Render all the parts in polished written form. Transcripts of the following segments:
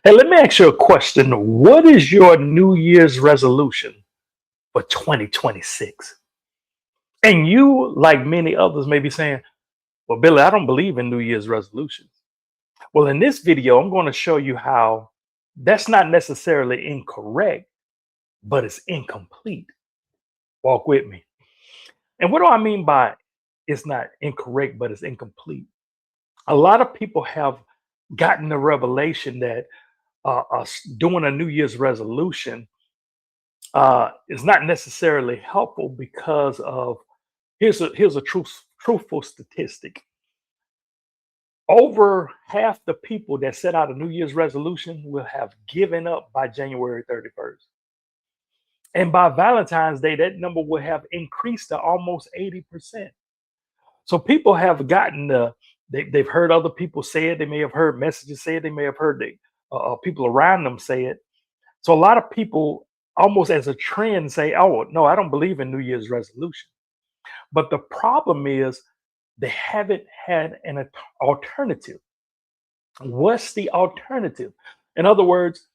Hey, let me ask you a question. What is your New Year's resolution for 2026? And you, like many others, may be saying, well, Billy, I don't believe in New Year's resolutions. Well, in this video, I'm going to show you how that's not necessarily incorrect, but it's incomplete. Walk with me. And what do I mean by it's not incorrect, but it's incomplete? A lot of people have gotten the revelation that us doing a New Year's resolution is not necessarily helpful because of here's a truthful statistic. Over half the people that set out a New Year's resolution will have given up by January 31st. And by Valentine's Day, that number will have increased to almost 80%. So people have gotten they've heard other people say it. They may have heard messages say it. They may have heard people around them say it. So a lot of people, almost as a trend, say, "Oh no, I don't believe in New Year's resolution." But the problem is they haven't had an alternative. What's the alternative? In other words,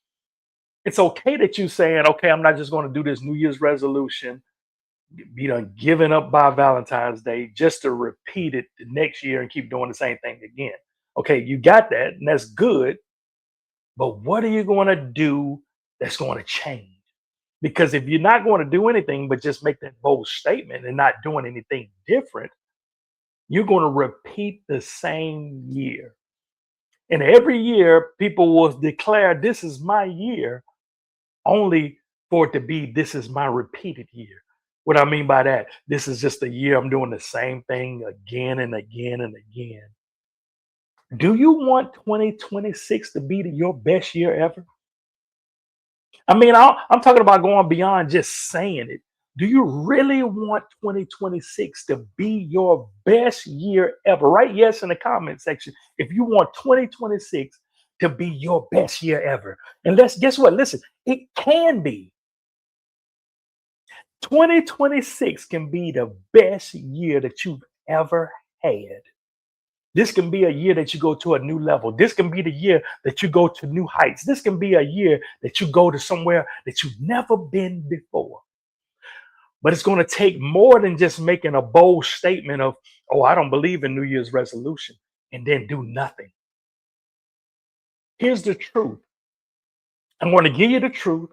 it's okay that you saying, "Okay, I'm not just going to do this New Year's resolution, be done giving up by Valentine's Day just to repeat it the next year and keep doing the same thing again." Okay, you got that, and that's good. But what are you going to do that's going to change? Because if you're not going to do anything but just make that bold statement and not doing anything different, you're going to repeat the same year. And every year, people will declare, "This is my year," only for it to be, "This is my repeated year." What I mean by that, this is just a year I'm doing the same thing again and again and again. Do you want 2026 to be your best year ever? I mean, I'm talking about going beyond just saying it. Do you really want 2026 to be your best year ever? Write yes in the comment section if you want 2026 to be your best year ever. And let's guess what? Listen, it can be. 2026 can be the best year that you've ever had. This can be a year that you go to a new level. This can be the year that you go to new heights. This can be a year that you go to somewhere that you've never been before. But it's going to take more than just making a bold statement of, "Oh, I don't believe in New Year's resolution," and then do nothing. Here's the truth. I'm going to give you the truth.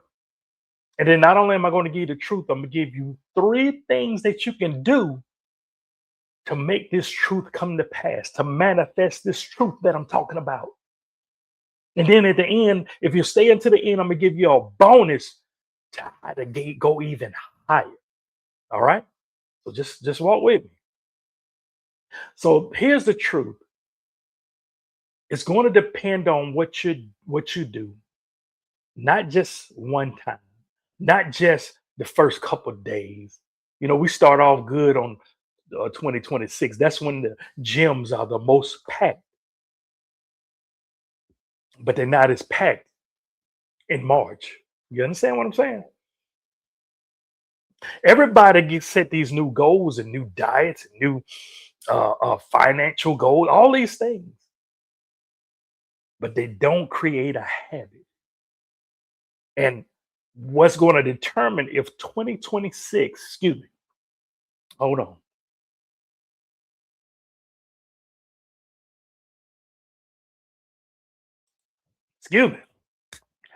And then not only am I going to give you the truth, I'm going to give you 3 things that you can do to make this truth come to pass, to manifest this truth that I'm talking about. And then at the end, if you stay until the end, I'm gonna give you a bonus to how the gate go even higher. All right. So just walk with me. So here's the truth. It's going to depend on what you do, not just one time, not just the first couple of days. We start off good on 2026. That's when the gyms are the most packed, but they're not as packed in March. You understand what I'm saying? Everybody gets set these new goals and new diets and new financial goals, all these things, but they don't create a habit. And what's going to determine if 2026, excuse me, hold on. Excuse me,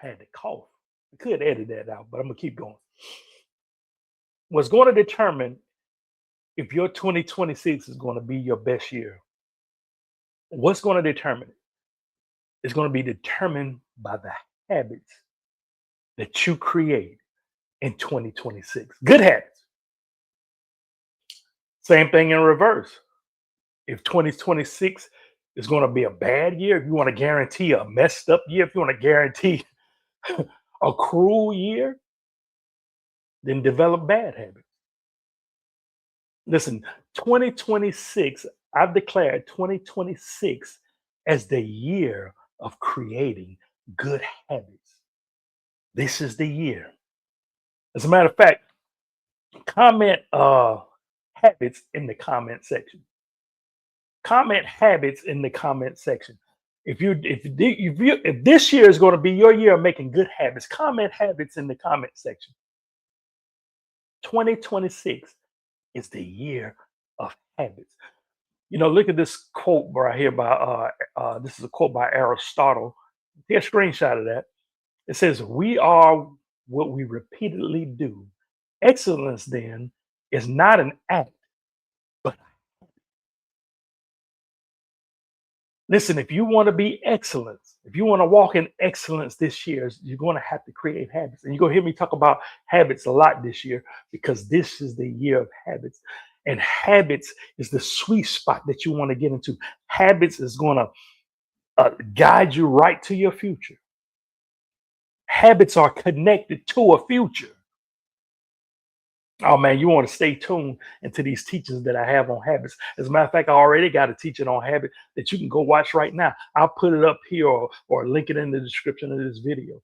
I had to cough. I could edit that out, but I'm going to keep going. What's going to determine if your 2026 is going to be your best year, what's going to determine it? It's going to be determined by the habits that you create in 2026. Good habits. Same thing in reverse. If 2026 is going to be a bad year, if you want to guarantee a messed up year, if you want to guarantee a cruel year, then develop bad habits. Listen, 2026, I've declared 2026 as the year of creating good habits. This is the year. As a matter of fact, comment habits in the comment section. Comment habits in the comment section. If this year is going to be your year of making good habits, comment habits in the comment section. 2026 is the year of habits. Look at this quote right here by this is a quote by Aristotle. Take a screenshot of that. It says, "We are what we repeatedly do. Excellence then is not an act, but listen, if you want to be excellence, if you want to walk in excellence this year, you're going to have to create habits." And you're going to hear me talk about habits a lot this year because this is the year of habits. And habits is the sweet spot that you want to get into. Habits is going to guide you right to your future. Habits are connected to a future. Oh man, you want to stay tuned into these teachings that I have on habits. As a matter of fact, I already got a teaching on habit that you can go watch right now. I'll put it up here or link it in the description of this video.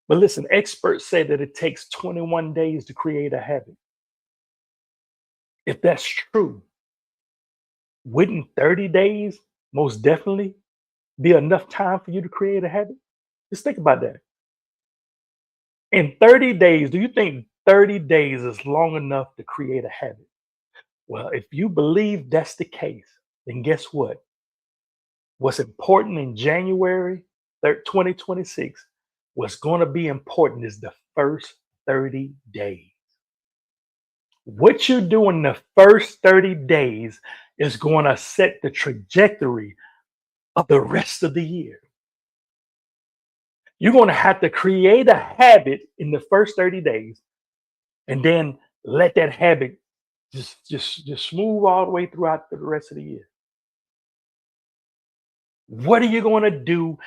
But listen, experts say that it takes 21 days to create a habit. If that's true, wouldn't 30 days most definitely be enough time for you to create a habit? Just think about that. In 30 days, do you think 30 days is long enough to create a habit? Well, if you believe that's the case, then guess what? What's important in January 2026, what's going to be important is the first 30 days. What you do in the first 30 days is going to set the trajectory of the rest of the year. You're going to have to create a habit in the first 30 days and then let that habit just move all the way throughout the rest of the year. What are you going to do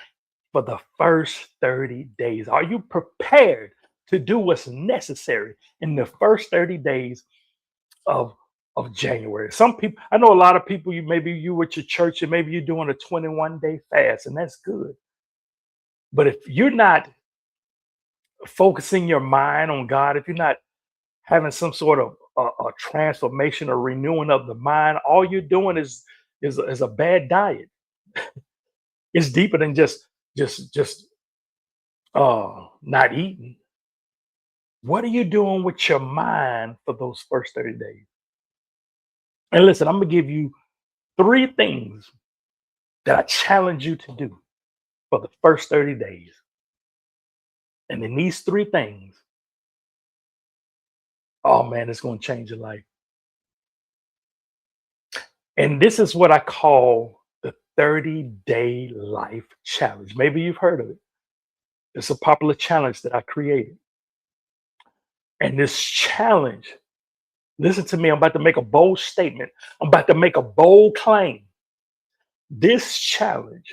for the first 30 days? Are you prepared to do what's necessary in the first 30 days of January? Some people, I know a lot of people, maybe you with your church and maybe you're doing a 21-day fast, and that's good. But if you're not focusing your mind on God, if you're not having some sort of a transformation or renewing of the mind, all you're doing is a bad diet. It's deeper than just not eating. What are you doing with your mind for those first 30 days? And listen, I'm gonna give you 3 things that I challenge you to do for the first 30 days. And in these 3 things, oh man, it's going to change your life. And this is what I call the 30-day life challenge. Maybe you've heard of it. It's a popular challenge that I created. And this challenge, listen to me, I'm about to make a bold statement. I'm about to make a bold claim. This challenge,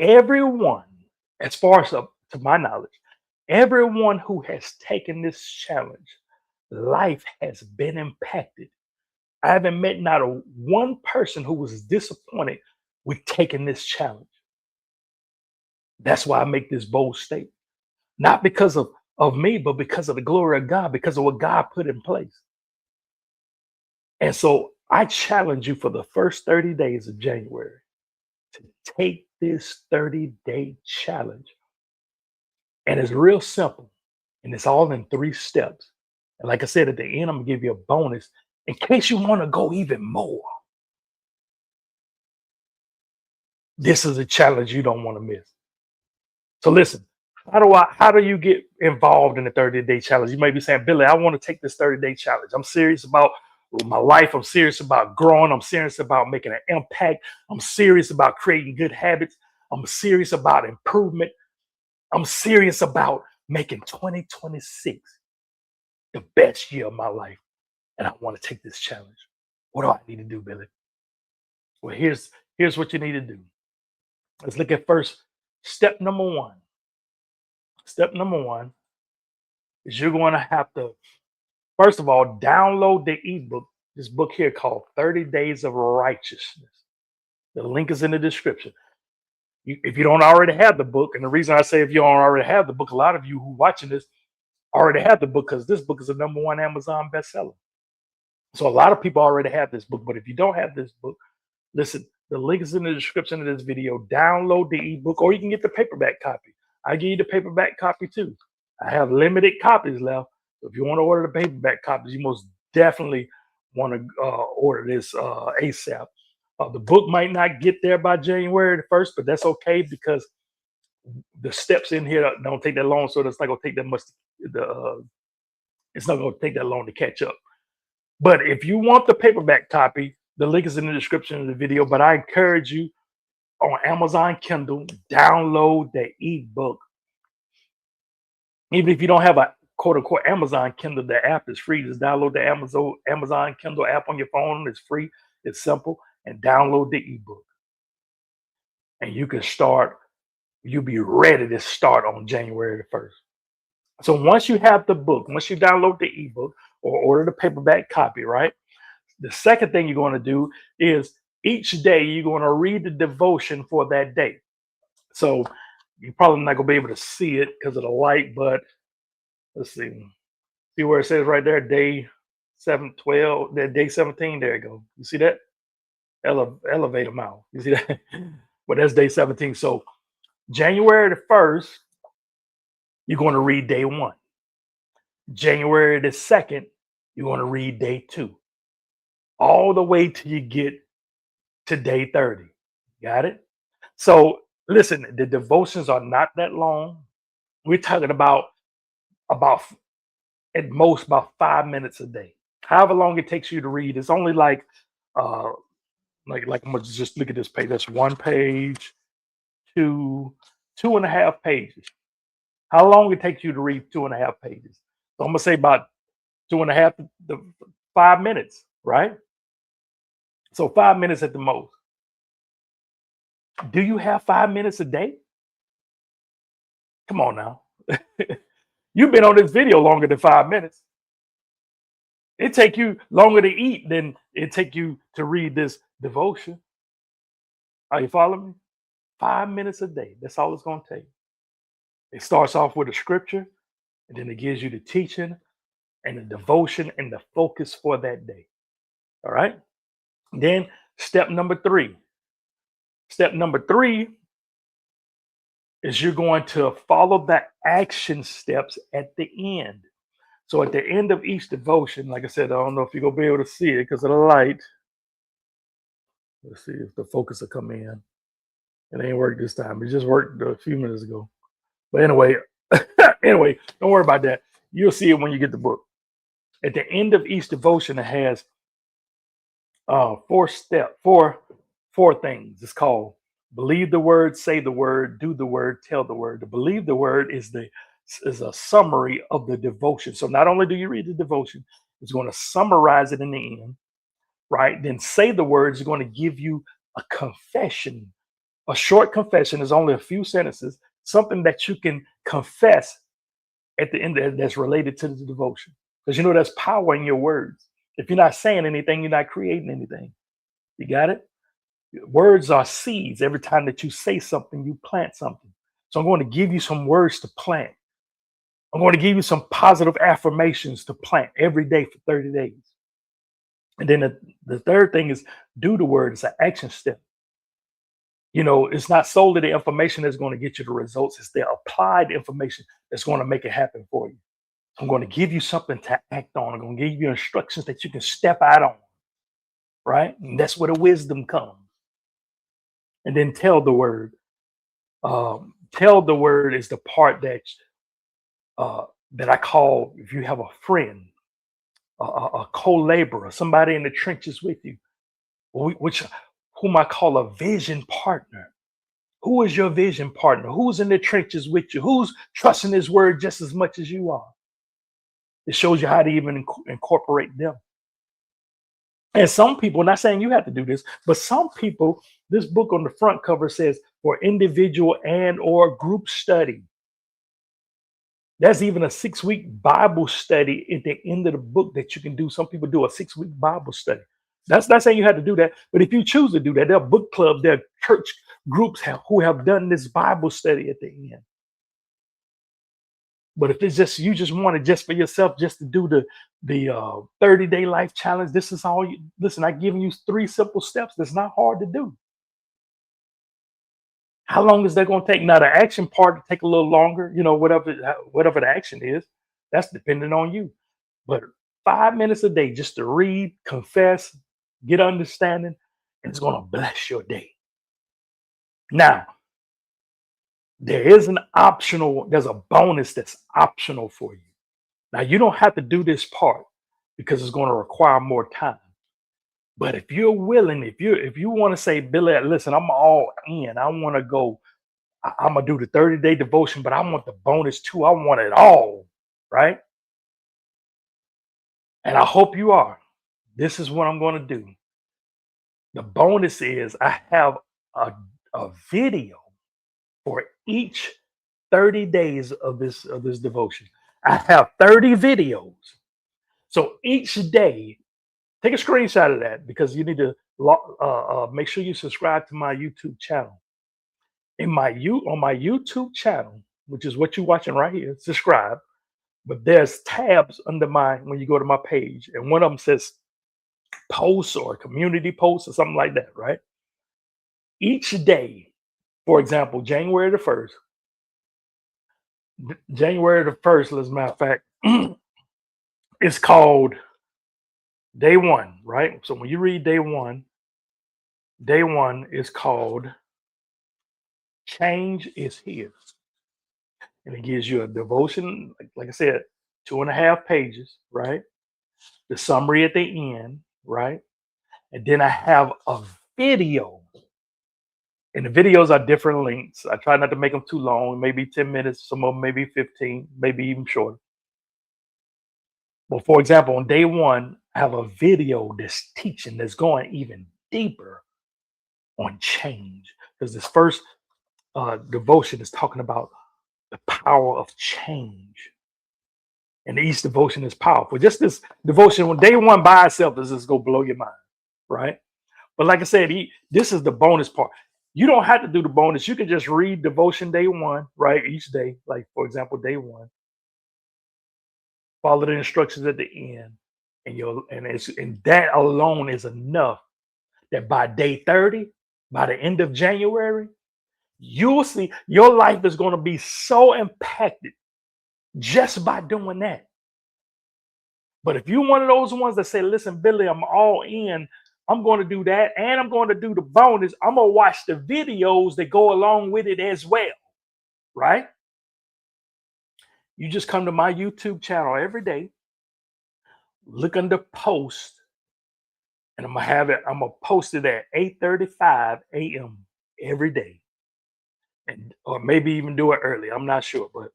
everyone, as far as to my knowledge, everyone who has taken this challenge, life has been impacted. I haven't met not one person who was disappointed with taking this challenge. That's why I make this bold statement. Not because of me, but because of the glory of God, because of what God put in place. And so I challenge you for the first 30 days of January to take this 30-day challenge. And it's real simple. And it's all in 3 steps. And like I said, at the end, I'm going to give you a bonus in case you want to go even more. This is a challenge you don't want to miss. So listen, how do you get involved in the 30-day challenge? You may be saying, Billy, I want to take this 30-day challenge. I'm serious about my life. I'm serious about growing. I'm serious about making an impact. I'm serious about creating good habits. I'm serious about improvement. I'm serious about making 2026 the best year of my life. And I want to take this challenge. What do I need to do, Billy? Well, here's what you need to do. Let's look at first step number 1. Step number 1 is you're going to have to, first of all, download the ebook, this book here called 30 Days of Righteousness. The link is in the description. If you don't already have the book, and the reason I say if you don't already have the book, a lot of you who are watching this already have the book because this book is a #1 Amazon bestseller. So a lot of people already have this book. But if you don't have this book, listen, The link is in the description of this video. Download the ebook, or you can get the paperback copy. I give you the paperback copy too. I have limited copies left. So if you want to order the paperback copies, you most definitely want to order this ASAP. The book might not get there by January the 1st, but that's okay because the steps in here don't take that long, so it's not going to take that much. It's not going to take that long to catch up. But if you want the paperback copy, the link is in the description of the video. But I encourage you on Amazon Kindle, download the ebook. Even if you don't have a quote unquote Amazon Kindle, the app is free. Just download the Amazon Kindle app on your phone. It's free, it's simple, and download the ebook. And you can start, you'll be ready to start on January the 1st. So once you have the book, once you download the ebook or order the paperback copy, right? The second thing you're going to do is each day you're going to read the devotion for that day. So you're probably not going to be able to see it because of the light, but let's see. See where it says right there, day 712, that day 17. There you go. You see that? Elevate them out. You see that? But that's day 17. So January the 1st, you're going to read day 1. January the 2nd, you're going to read day 2. All the way till you get to day 30. Got it? So listen, the devotions are not that long. We're talking about at most about 5 minutes a day. However long it takes you to read. It's only like I'm gonna just look at this page. That's 1 page, 2.5 pages. How long it takes you to read 2.5 pages? So I'm gonna say about 2.5 to 5 minutes, right? So 5 minutes at the most. Do you have 5 minutes a day? Come on now. You've been on this video longer than 5 minutes. It take you longer to eat than it take you to read this devotion. Are you following me? 5 minutes a day. That's all it's going to take. It starts off with a scripture, and then it gives you the teaching and the devotion and the focus for that day. All right. Then step number 3. Step number 3 is you're going to follow the action steps at the end. So at the end of each devotion, like I said, I don't know if you're going to be able to see it because of the light. Let's see if the focus will come in. It ain't worked this time. It just worked a few minutes ago. But anyway, don't worry about that. You'll see it when you get the book. At the end of each devotion, it has 4 things. It's called believe the word, say the word, do the word, tell the word. To believe the word is a summary of the devotion. So not only do you read the devotion, it's going to summarize it in the end, right? Then say the words is going to give you a confession. A short confession is only a few sentences, something that you can confess at the end that's related to the devotion. Because you know there's power in your words. If you're not saying anything, you're not creating anything. You got it? Words are seeds. Every time that you say something, you plant something. So I'm going to give you some words to plant. I'm going to give you some positive affirmations to plant every day for 30 days. And then the third thing is do the word. It's an action step. You know, it's not solely the information that's going to get you the results. It's the applied information that's going to make it happen for you. I'm going to give you something to act on. I'm going to give you instructions that you can step out on, right? And that's where the wisdom comes. And then tell the word. Tell the word is the part that I call, if you have a friend, a co-laborer, somebody in the trenches with you, whom I call a vision partner. Who is your vision partner? Who's in the trenches with you? Who's trusting his word just as much as you are? It shows you how to even incorporate them. And some people, not saying you have to do this, but some people, this book on the front cover says for individual and or group study. There's even a 6-week Bible study at the end of the book that you can do. Some people do a 6-week Bible study. That's not saying you have to do that, but if you choose to do that, there are book clubs, there are church groups who have done this Bible study at the end. But if it's just you just want it just for yourself, just to do the 30-day life challenge, this is all you listen. I've given you 3 simple steps. That's not hard to do. How long is that going to take? Now, the action part to take a little longer, whatever the action is, that's dependent on you. But 5 minutes a day just to read, confess, get understanding, and it's going to bless your day. Now, there's a bonus that's optional for you. Now, you don't have to do this part because it's going to require more time. But if you're willing, if you want to say, Billy, listen, I'm all in. I want to go. I'm gonna do the 30-day devotion, but I want the bonus too. I want it all, right? And I hope you are. This is what I'm going to do. The bonus is I have a video for each 30 days of this devotion. I have 30 videos. So each day, take a screenshot of that because you need to make sure you subscribe to my YouTube channel. On my YouTube channel, which is what you're watching right here, subscribe. But there's tabs under when you go to my page, and one of them says posts or community posts or something like that, right? Each day, for example, January the 1st, as a matter of fact, it's called day one, right? So when you read day one is called Change is Here. And it gives you a devotion, like I said, 2.5 pages, right? The summary at the end, right? And then I have a video. And the videos are different lengths. I try not to make them too long, maybe 10 minutes, some of them maybe 15, maybe even shorter. But for example, on day one, I have a video that's teaching, that's going even deeper on change. Because this first devotion is talking about the power of change. And each devotion is powerful. Just this devotion on day one by itself is just going to blow your mind, right? But like I said, this is the bonus part. You don't have to do the bonus. You can just read devotion day one, right? Each day, like for example, day one. Follow the instructions at the end, and that alone is enough. That by day 30, by the end of January, you'll see your life is going to be so impacted just by doing that. But if you're one of those ones that say, listen, Billy, I'm all in, I'm going to do that, and I'm going to do the bonus, I'm going to watch the videos that go along with it as well, right? You just come to my YouTube channel every day, look under post, and I'm gonna post it at 8:35 a.m. every day. Or maybe even do it early. I'm not sure, but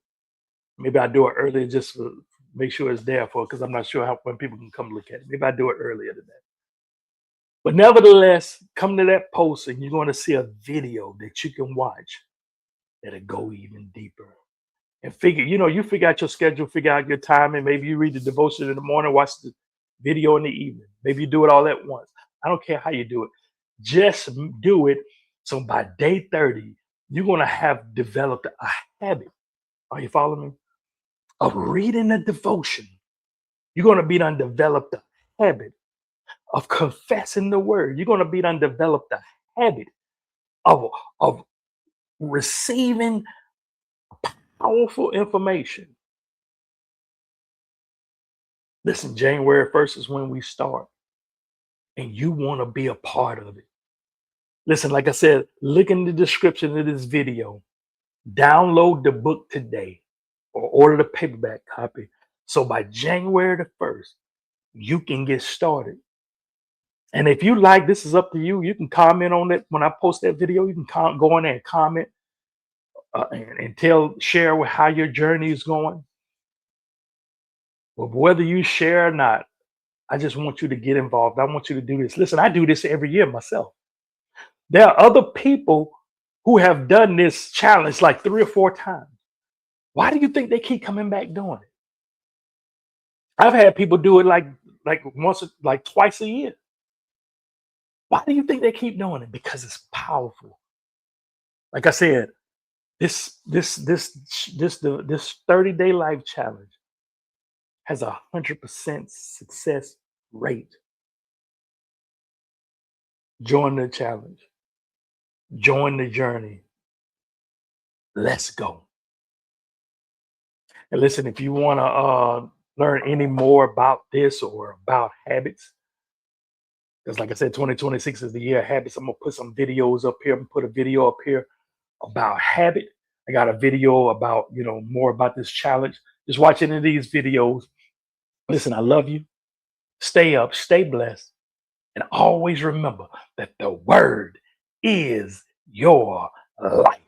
maybe I do it early just to make sure it's there because I'm not sure when people can come look at it. Maybe I do it earlier than that. But nevertheless, come to that post and you're going to see a video that you can watch that'll go even deeper. And you figure out your schedule, figure out your time, and maybe you read the devotion in the morning, watch the video in the evening. Maybe you do it all at once. I don't care how you do it. Just do it. So by day 30, you're going to have developed a habit. Are you following me? Of reading the devotion. You're going to be developed a habit of confessing the word. You're going to be developed a habit of receiving powerful information. Listen, January 1st is when we start, and you want to be a part of it. Listen, like I said, look in the description of this video. Download the book today or order the paperback copy. So by January the 1st, you can get started. And if you like, this is up to you. You can comment on it when I post that video. You can go in there and comment and share with how your journey is going. But whether you share or not, I just want you to get involved. I want you to do this. Listen, I do this every year myself. There are other people who have done this challenge like 3 or 4 times. Why do you think they keep coming back doing it? I've had people do it like twice a year. Why do you think they keep doing it? Because it's powerful. Like I said, this 30-day life challenge has 100% success rate. Join the challenge. Join the journey. Let's go. And listen, if you want to learn any more about this or about habits, because like I said, 2026 is the year of habits. I'm gonna put some videos up here. I'm gonna put a video up here about habit. I got a video about, more about this challenge. Just watch any of these videos. Listen, I love you. Stay up, stay blessed, and always remember that the word is your life.